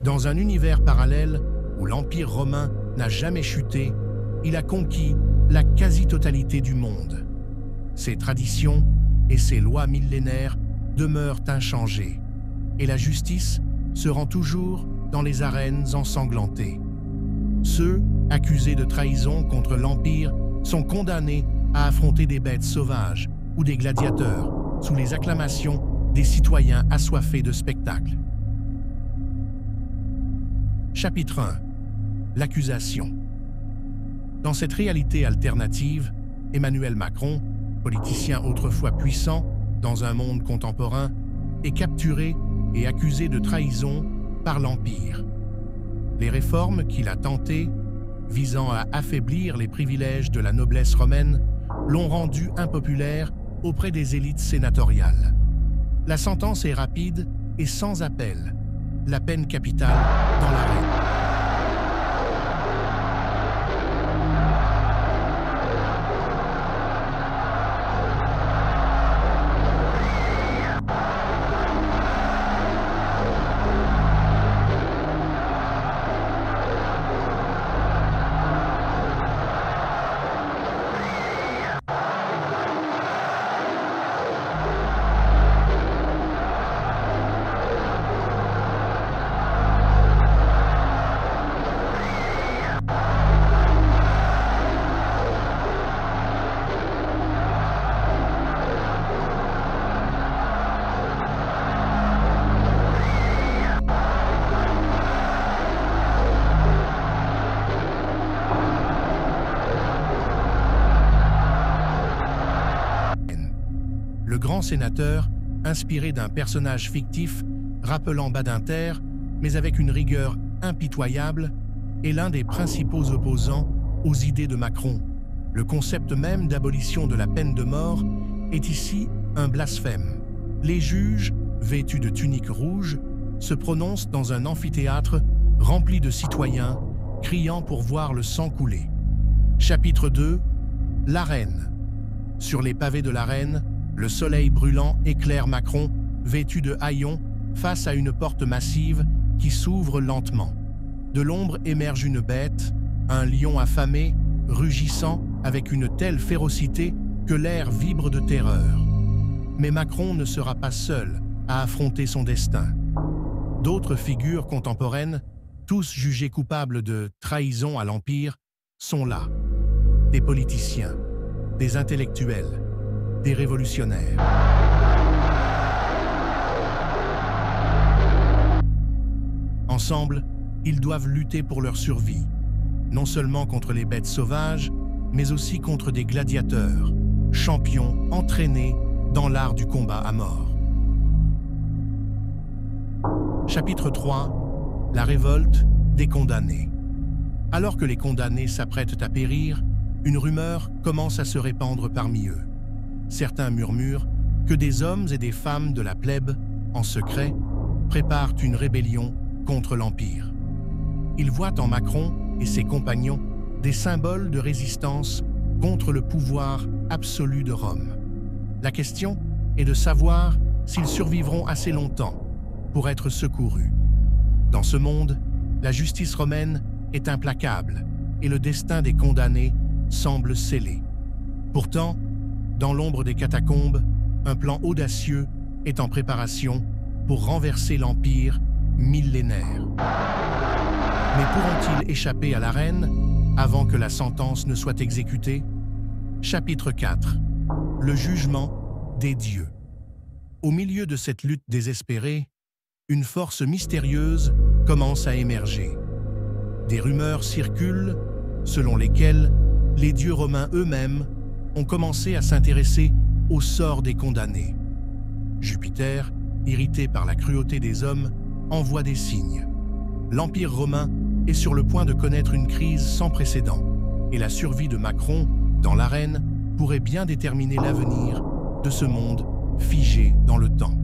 Dans un univers parallèle où l'Empire romain n'a jamais chuté, il a conquis la quasi-totalité du monde. Ses traditions et ses lois millénaires demeurent inchangées, et la justice se rend toujours dans les arènes ensanglantées. Ceux accusés de trahison contre l'Empire sont condamnés à affronter des bêtes sauvages ou des gladiateurs sous les acclamations des citoyens assoiffés de spectacles. Chapitre 1. L'accusation. Dans cette réalité alternative, Emmanuel Macron, politicien autrefois puissant dans un monde contemporain, est capturé et accusé de trahison par l'Empire. Les réformes qu'il a tentées, visant à affaiblir les privilèges de la noblesse romaine, l'ont rendu impopulaire auprès des élites sénatoriales. La sentence est rapide et sans appel, la peine capitale dans l'arène. Le grand sénateur, inspiré d'un personnage fictif rappelant Badinter, mais avec une rigueur impitoyable, est l'un des principaux opposants aux idées de Macron. Le concept même d'abolition de la peine de mort est ici un blasphème. Les juges, vêtus de tuniques rouges, se prononcent dans un amphithéâtre rempli de citoyens, criant pour voir le sang couler. Chapitre 2. L'arène. Sur les pavés de l'arène, le soleil brûlant éclaire Macron, vêtu de haillons, face à une porte massive qui s'ouvre lentement. De l'ombre émerge une bête, un lion affamé, rugissant avec une telle férocité que l'air vibre de terreur. Mais Macron ne sera pas seul à affronter son destin. D'autres figures contemporaines, tous jugés coupables de trahison à l'Empire, sont là. Des politiciens, des intellectuels, des révolutionnaires. Ensemble, ils doivent lutter pour leur survie, non seulement contre les bêtes sauvages, mais aussi contre des gladiateurs, champions entraînés dans l'art du combat à mort. Chapitre 3. La révolte des condamnés. Alors que les condamnés s'apprêtent à périr, une rumeur commence à se répandre parmi eux. Certains murmurent que des hommes et des femmes de la plèbe, en secret, préparent une rébellion contre l'Empire. Ils voient en Macron et ses compagnons des symboles de résistance contre le pouvoir absolu de Rome. La question est de savoir s'ils survivront assez longtemps pour être secourus. Dans ce monde, la justice romaine est implacable et le destin des condamnés semble scellé. Pourtant, dans l'ombre des catacombes, un plan audacieux est en préparation pour renverser l'Empire millénaire. Mais pourront-ils échapper à l'arène avant que la sentence ne soit exécutée? Chapitre 4. Le jugement des dieux. Au milieu de cette lutte désespérée, une force mystérieuse commence à émerger. Des rumeurs circulent selon lesquelles les dieux romains eux-mêmes ont commencé à s'intéresser au sort des condamnés. Jupiter, irrité par la cruauté des hommes, envoie des signes. L'Empire romain est sur le point de connaître une crise sans précédent, et la survie de Macron dans l'arène pourrait bien déterminer l'avenir de ce monde figé dans le temps.